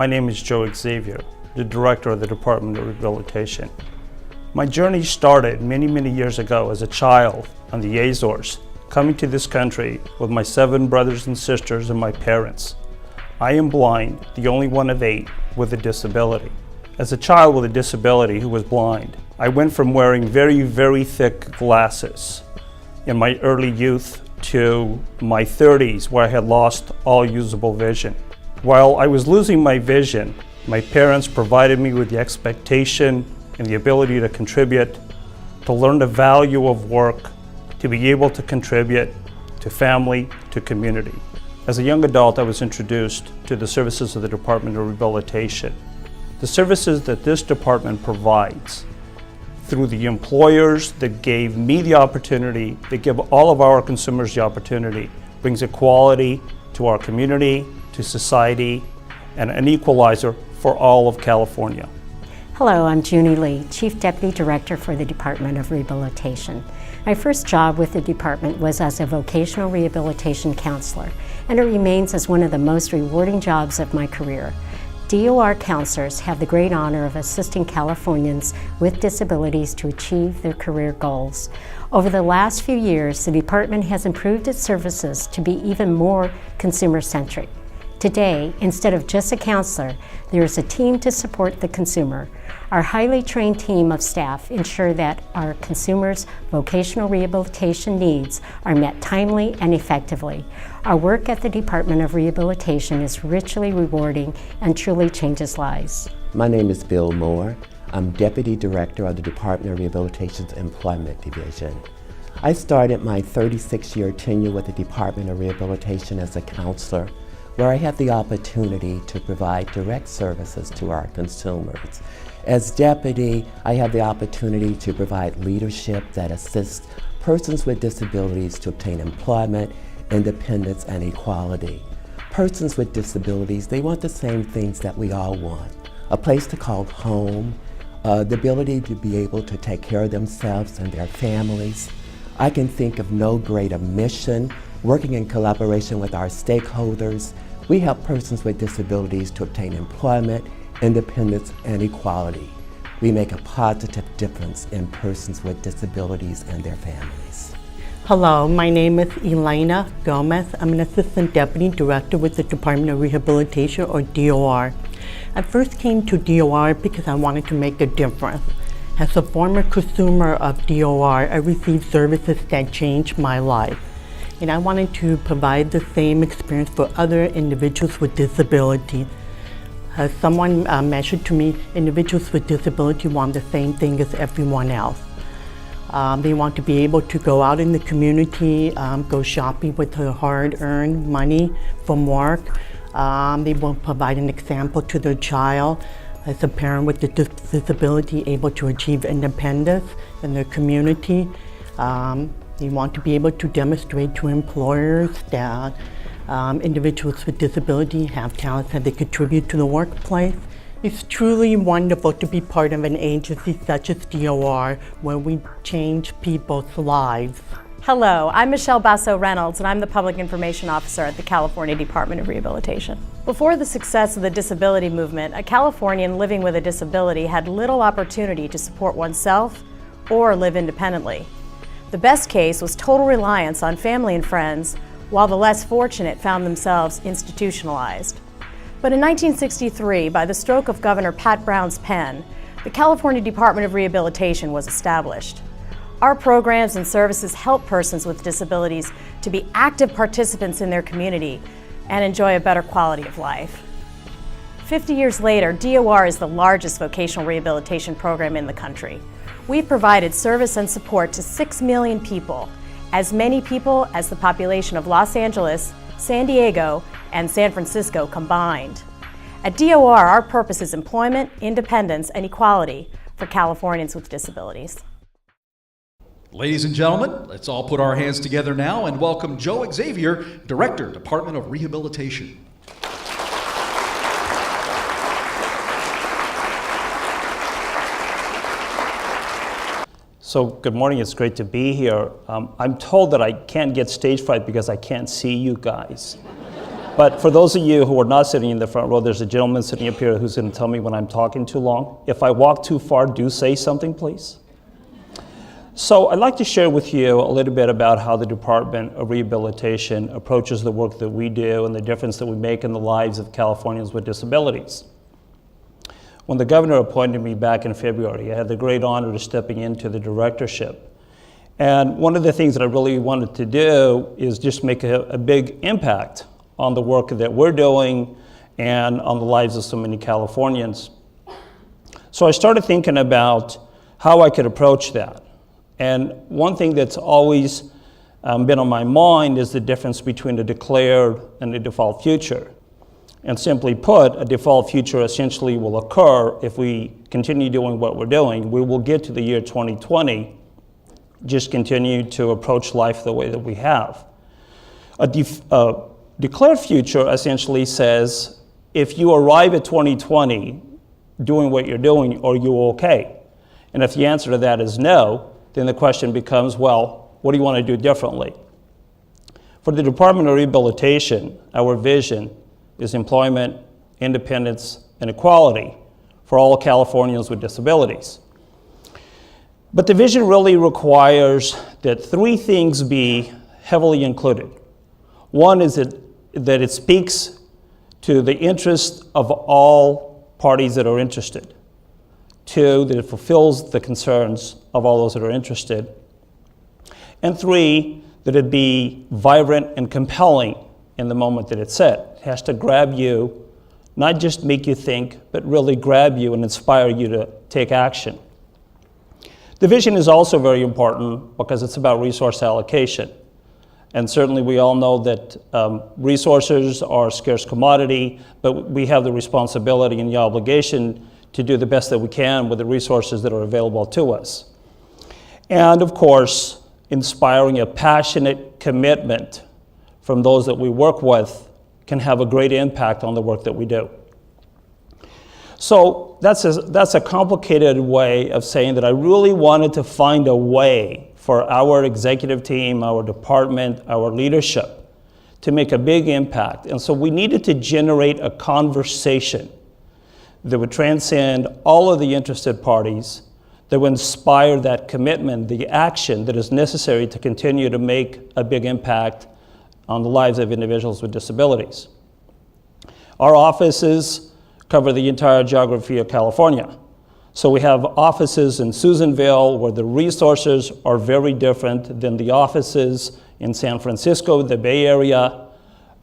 My name is Joe Xavier, the Director of the Department of Rehabilitation. My journey started many years ago as a child on the Azores, coming to this country with my 7 brothers and sisters and my parents. I am blind, the only one of 8 with a disability. As a child with a disability who was blind, I went from wearing very thick glasses in my early youth to my 30s, where I had lost all usable vision. While I was losing my vision, my parents provided me with the expectation and the ability to contribute, to learn the value of work, to be able to contribute to family, to community. As a young adult, I was introduced to the services of the Department of Rehabilitation. The services that this department provides through the employers that gave me the opportunity, that give all of our consumers the opportunity, brings equality to our community, to society, and an equalizer for all of California. Hello, I'm Junie Lee, Chief Deputy Director for the Department of Rehabilitation. My first job with the department was as a vocational rehabilitation counselor, and it remains as one of the most rewarding jobs of my career. DOR counselors have the great honor of assisting Californians with disabilities to achieve their career goals. Over the last few years, the department has improved its services to be even more consumer-centric. Today, instead of just a counselor, there is a team to support the consumer. Our highly trained team of staff ensure that our consumers' vocational rehabilitation needs are met timely and effectively. Our work at the Department of Rehabilitation is richly rewarding and truly changes lives. My name is Bill Moore. I'm Deputy Director of the Department of Rehabilitation's Employment Division. I started my 36-year tenure with the Department of Rehabilitation as a counselor, where I had the opportunity to provide direct services to our consumers. As deputy, I had the opportunity to provide leadership that assists persons with disabilities to obtain employment, independence, and equality. Persons with disabilities, they want the same things that we all want. A place to call home, the ability to be able to take care of themselves and their families. I can think of no greater mission. Working in collaboration with our stakeholders, we help persons with disabilities to obtain employment, independence, and equality. We make a positive difference in persons with disabilities and their families. Hello, my name is Elena Gomez. I'm an Assistant Deputy Director with the Department of Rehabilitation, or DOR. I first came to DOR because I wanted to make a difference. As a former consumer of DOR, I received services that changed my life. And I wanted to provide the same experience for other individuals with disabilities. Someone mentioned to me, individuals with disability want the same thing as everyone else. They want to be able to go out in the community, go shopping with their hard-earned money from work. They will provide an example to their child as a parent with a disability able to achieve independence in their community. They want to be able to demonstrate to employers that individuals with disability have talents that they contribute to the workplace. It's truly wonderful to be part of an agency such as DOR, where we change people's lives. Hello, I'm Michelle Basso-Reynolds, and I'm the Public Information Officer at the California Department of Rehabilitation. Before the success of the disability movement, a Californian living with a disability had little opportunity to support oneself or live independently. The best case was total reliance on family and friends, while the less fortunate found themselves institutionalized. But in 1963, by the stroke of Governor Pat Brown's pen, the California Department of Rehabilitation was established. Our programs and services help persons with disabilities to be active participants in their community and enjoy a better quality of life. 50 years later, DOR is the largest vocational rehabilitation program in the country. We've provided service and support to 6 million people, as many people as the population of Los Angeles, San Diego, and San Francisco combined. At DOR, our purpose is employment, independence, and equality for Californians with disabilities. Ladies and gentlemen, let's all put our hands together now and welcome Joe Xavier, Director, Department of Rehabilitation. So good morning, it's great to be here. I'm told that I can't get stage fright because I can't see you guys. But for those of you who are not sitting in the front row, there's a gentleman sitting up here who's going to tell me when I'm talking too long. If I walk too far, do say something, please. So I'd like to share with you a little bit about how the Department of Rehabilitation approaches the work that we do and the difference that we make in the lives of Californians with disabilities. When the governor appointed me back in February, I had the great honor of stepping into the directorship. And one of the things that I really wanted to do is just make a big impact on the work that we're doing and on the lives of so many Californians. So I started thinking about how I could approach that. And one thing that's always been on my mind is the difference between a declared and a default future. And simply put, a default future essentially will occur if we continue doing what we're doing. We will get to the year 2020, just continue to approach life the way that we have. A declared future essentially says, if you arrive at 2020 doing what you're doing, are you okay? And if the answer to that is no, then the question becomes, well, what do you want to do differently? For the Department of Rehabilitation, our vision is employment, independence, and equality for all Californians with disabilities. But the vision really requires that three things be heavily included. One is that it speaks to the interest of all parties that are interested. Two, that it fulfills the concerns of all those that are interested. And three, that it be vibrant and compelling in the moment that it's said. It has to grab you, not just make you think, but really grab you and inspire you to take action. The vision is also very important because it's about resource allocation. And certainly we all know that resources are a scarce commodity, but we have the responsibility and the obligation to do the best that we can with the resources that are available to us. And of course, inspiring a passionate commitment from those that we work with can have a great impact on the work that we do. So that's a complicated way of saying that I really wanted to find a way for our executive team, our department, our leadership to make a big impact. And so we needed to generate a conversation that would transcend all of the interested parties, that would inspire that commitment, the action that is necessary to continue to make a big impact on the lives of individuals with disabilities. Our offices cover the entire geography of California. So we have offices in Susanville where the resources are very different than the offices in San Francisco, the Bay Area,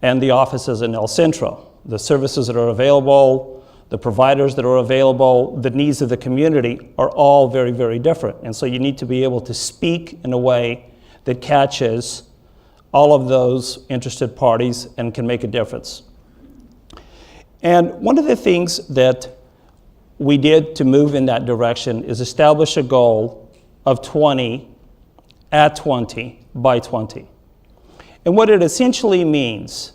and the offices in El Centro. The services that are available, the providers that are available, the needs of the community are all very, very different. And so you need to be able to speak in a way that catches all of those interested parties and can make a difference. And one of the things that we did to move in that direction is establish a goal of 20 at 20 by 20. And what it essentially means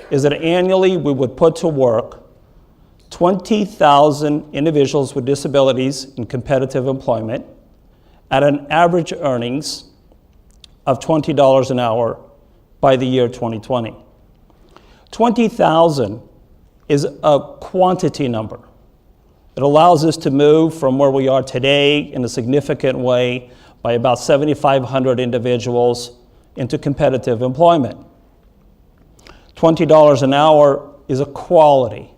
is that annually we would put to work 20,000 individuals with disabilities in competitive employment at an average earnings of $20 an hour by the year 2020. 20,000 is a quantity number. It allows us to move from where we are today in a significant way by about 7,500 individuals into competitive employment. $20 an hour is a quality,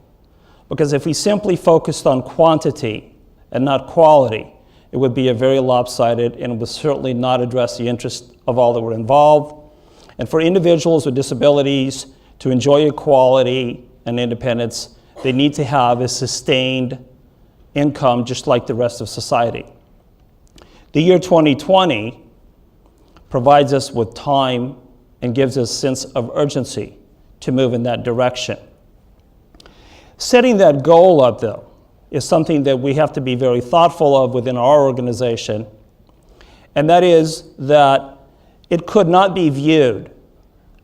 because if we simply focused on quantity and not quality, it would be a very lopsided and would certainly not address the interest of all that were involved. And for individuals with disabilities to enjoy equality and independence, they need to have a sustained income just like the rest of society. The year 2020 provides us with time and gives us a sense of urgency to move in that direction. Setting that goal up, though, is something that we have to be very thoughtful of within our organization, and that is that it could not be viewed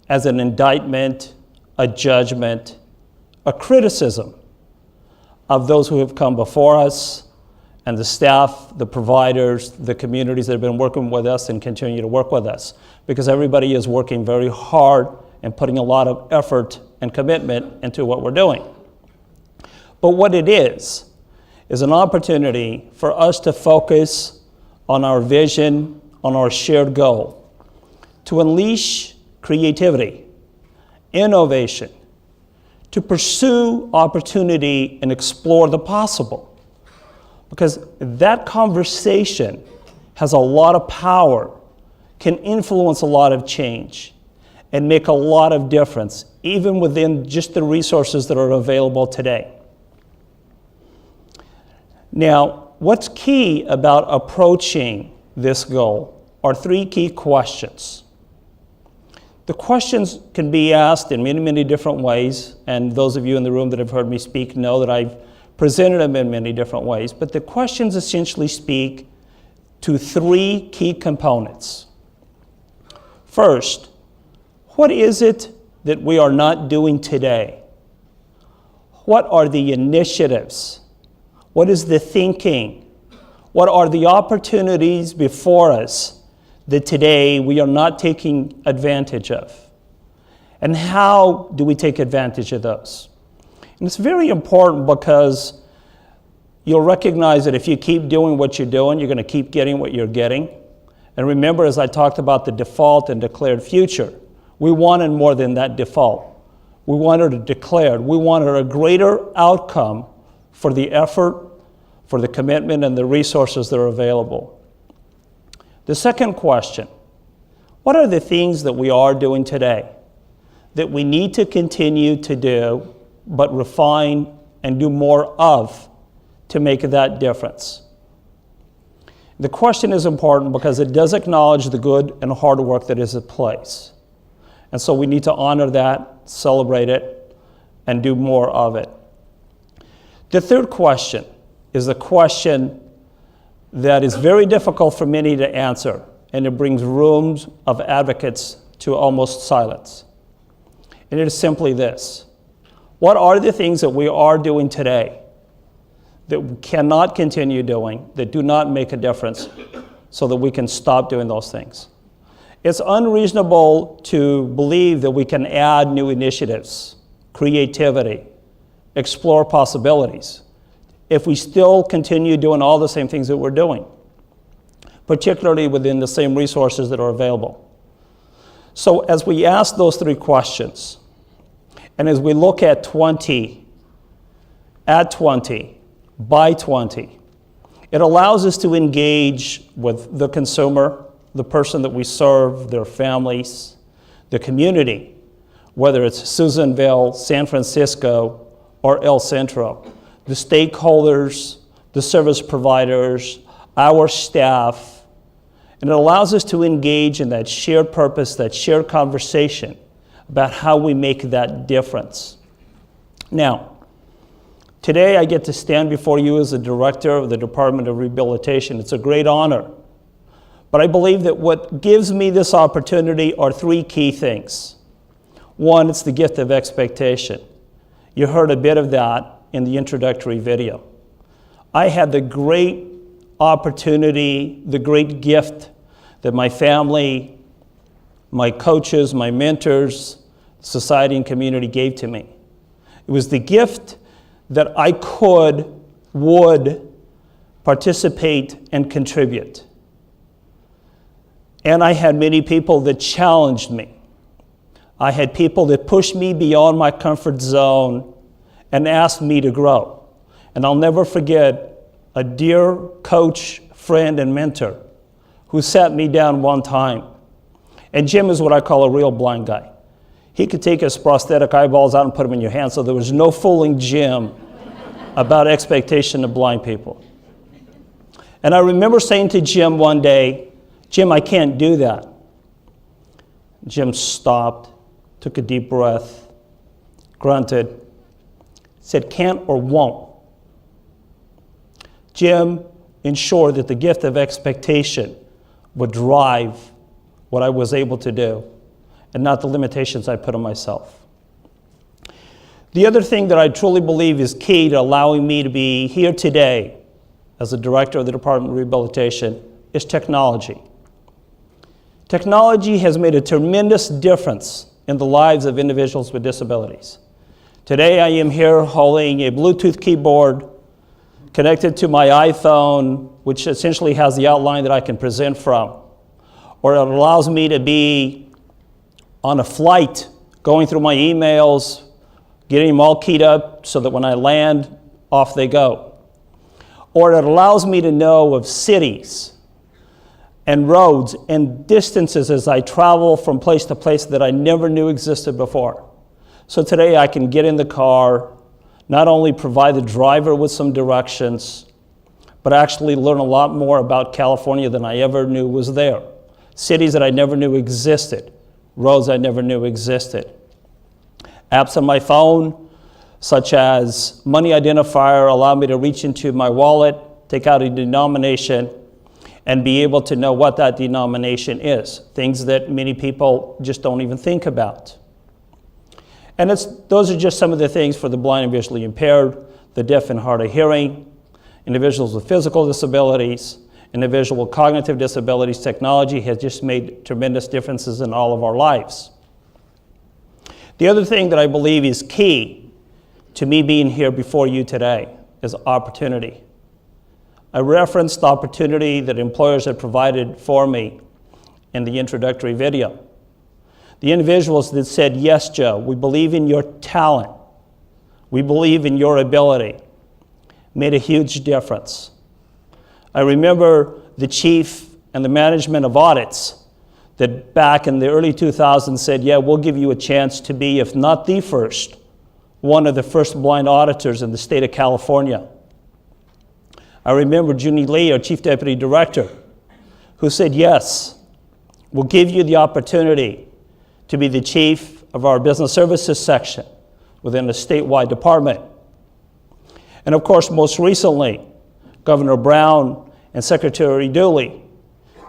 as an indictment, a judgment, a criticism of those who have come before us and the staff, the providers, the communities that have been working with us and continue to work with us, because everybody is working very hard and putting a lot of effort and commitment into what we're doing. But what it is an opportunity for us to focus on our vision, on our shared goal, to unleash creativity, innovation, to pursue opportunity and explore the possible. Because that conversation has a lot of power, can influence a lot of change, and make a lot of difference, even within just the resources that are available today. Now, what's key about approaching this goal are three key questions. The questions can be asked in many, many different ways, and those of you in the room that have heard me speak know that I've presented them in many different ways, but the questions essentially speak to three key components. First, what is it that we are not doing today? What are the initiatives? What is the thinking? What are the opportunities before us that today we are not taking advantage of? And how do we take advantage of those? And it's very important because you'll recognize that if you keep doing what you're doing, you're going to keep getting what you're getting. And remember, as I talked about the default and declared future, we wanted more than that default. We wanted a declared. We wanted a greater outcome for the effort, for the commitment, and the resources that are available. The second question, what are the things that we are doing today that we need to continue to do, but refine and do more of to make that difference? The question is important because it does acknowledge the good and hard work that is at place. And so we need to honor that, celebrate it, and do more of it. The third question is a question that is very difficult for many to answer, and it brings rooms of advocates to almost silence. And it is simply this: what are the things that we are doing today that we cannot continue doing, that do not make a difference, so that we can stop doing those things? It's unreasonable to believe that we can add new initiatives, creativity, explore possibilities, if we still continue doing all the same things that we're doing, particularly within the same resources that are available. So as we ask those three questions, and as we look at 20, at 20, by 20, it allows us to engage with the consumer, the person that we serve, their families, the community, whether it's Susanville, San Francisco, or El Centro, the stakeholders, the service providers, our staff, and it allows us to engage in that shared purpose, that shared conversation about how we make that difference. Now, today I get to stand before you as the director of the Department of Rehabilitation. It's a great honor. But I believe that what gives me this opportunity are three key things. One, it's the gift of expectation. You heard a bit of that in the introductory video. I had the great opportunity, the great gift that my family, my coaches, my mentors, society and community gave to me. It was the gift that I would participate and contribute. And I had many people that challenged me. I had people that pushed me beyond my comfort zone and asked me to grow. And I'll never forget a dear coach, friend, and mentor who sat me down one time. And Jim is what I call a real blind guy. He could take his prosthetic eyeballs out and put them in your hand, so there was no fooling Jim about expectation of blind people. And I remember saying to Jim one day, "Jim, I can't do that." Jim stopped, took a deep breath, grunted, said, "Can't or won't." Jim ensured that the gift of expectation would drive what I was able to do, and not the limitations I put on myself. The other thing that I truly believe is key to allowing me to be here today as the director of the Department of Rehabilitation is technology. Technology has made a tremendous difference in the lives of individuals with disabilities. Today I am here holding a Bluetooth keyboard connected to my iPhone, which essentially has the outline that I can present from. Or it allows me to be on a flight, going through my emails, getting them all keyed up so that when I land, off they go. Or it allows me to know of cities and roads and distances as I travel from place to place that I never knew existed before. So today I can get in the car, not only provide the driver with some directions, but actually learn a lot more about California than I ever knew was there. Cities that I never knew existed, roads I never knew existed. Apps on my phone, such as Money Identifier, allow me to reach into my wallet, take out a denomination, and be able to know what that denomination is, things that many people just don't even think about. And those are just some of the things for the blind and visually impaired, the deaf and hard of hearing, individuals with physical disabilities, individual with cognitive disabilities. Technology has just made tremendous differences in all of our lives. The other thing that I believe is key to me being here before you today is opportunity. I referenced the opportunity that employers had provided for me in the introductory video. The individuals that said, yes, Joe, we believe in your talent, we believe in your ability, made a huge difference. I remember the chief and the management of audits that back in the early 2000s said, yeah, we'll give you a chance to be, if not the first, one of the first blind auditors in the state of California. I remember Junie Lee, our chief deputy director, who said, yes, we'll give you the opportunity to be the chief of our business services section within a statewide department. And of course, most recently, Governor Brown and Secretary Dooley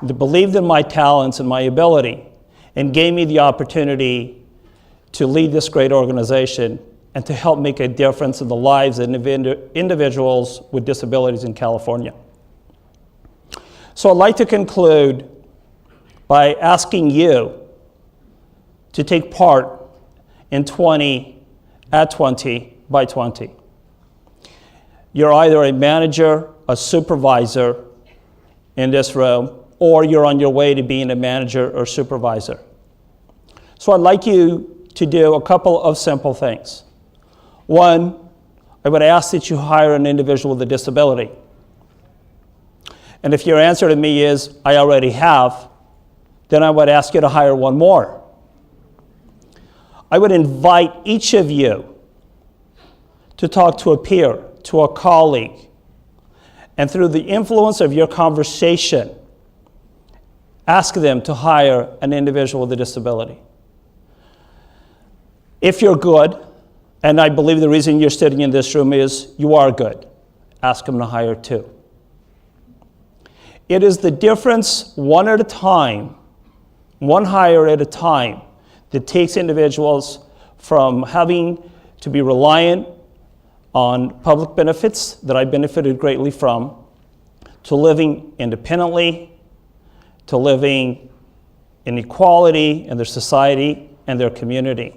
believed in my talents and my ability and gave me the opportunity to lead this great organization and to help make a difference in the lives of individuals with disabilities in California. So I'd like to conclude by asking you to take part in 20 at 20 by 20. You're either a manager, a supervisor in this room, or you're on your way to being a manager or supervisor. So I'd like you to do a couple of simple things. One, I would ask that you hire an individual with a disability. And if your answer to me is, I already have, then I would ask you to hire one more. I would invite each of you to talk to a peer, to a colleague, and through the influence of your conversation, ask them to hire an individual with a disability. If you're good, and I believe the reason you're sitting in this room is you are good, ask them to hire two. It is the difference one at a time, one hire at a time, that takes individuals from having to be reliant on public benefits that I benefited greatly from, to living independently, to living in equality in their society and their community.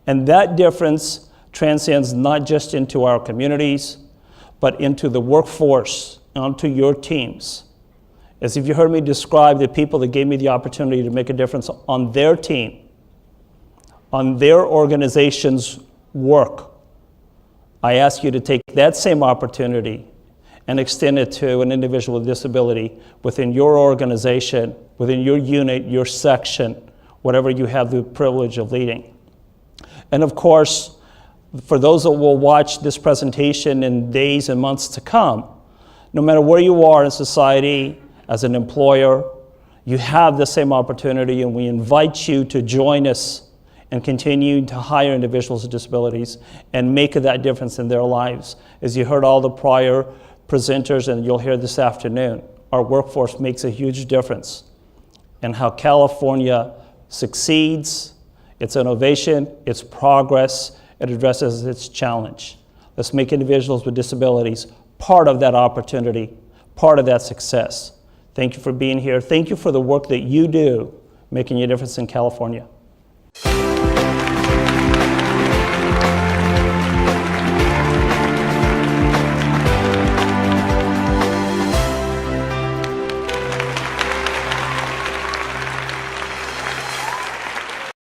And that difference transcends not just into our communities, but into the workforce, onto your teams. As if you heard me describe the people that gave me the opportunity to make a difference on their team, on their organization's work, I ask you to take that same opportunity and extend it to an individual with disability within your organization, within your unit, your section, whatever you have the privilege of leading. And of course, for those that will watch this presentation in days and months to come, no matter where you are in society, as an employer, you have the same opportunity, and we invite you to join us and continue to hire individuals with disabilities and make that difference in their lives. As you heard all the prior presenters, and you'll hear this afternoon, our workforce makes a huge difference in how California succeeds, its innovation, its progress, it addresses its challenge. Let's make individuals with disabilities part of that opportunity, part of that success. Thank you for being here. Thank you for the work that you do, making a difference in California. you.